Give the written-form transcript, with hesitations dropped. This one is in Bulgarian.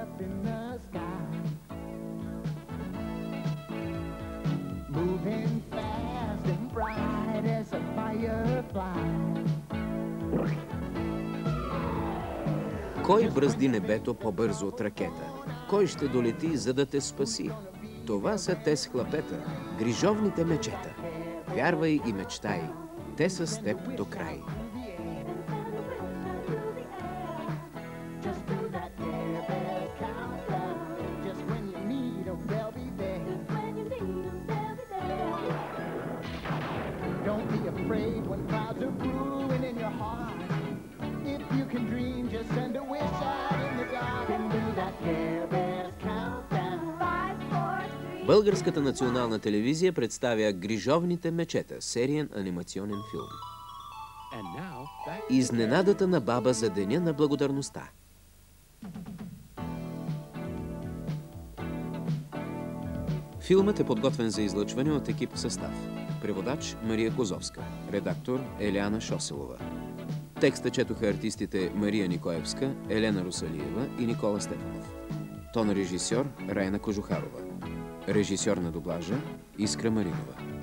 up in the sky, moving fast and bright as a firefly. Кой бръзди небето по-бързо от ракета? Кой ще долети, за да те спаси? Това са те с хлапета, грижовните мечета. Вярвай и мечтай, те са с теб до край. Don't be afraid when clouds are brewing in your heart. If you can dream, just send a wish out in the dark and do that Care Bears countdown. 5, 4, 3. Българската национална телевизия представя Грижовните мечета, сериен анимационен филм. Изненадата на баба за Деня на благодарността. Филмът е подготвен за излъчване от екип в състав. Преводач Мария Козовска. Редактор Елиана Шоселова. Текста четоха артистите Мария Никоевска, Елена Русалиева и Никола Стефанов. Тон режисьор Райна Кожухарова. Режисьор на дублажа Искра Маринова.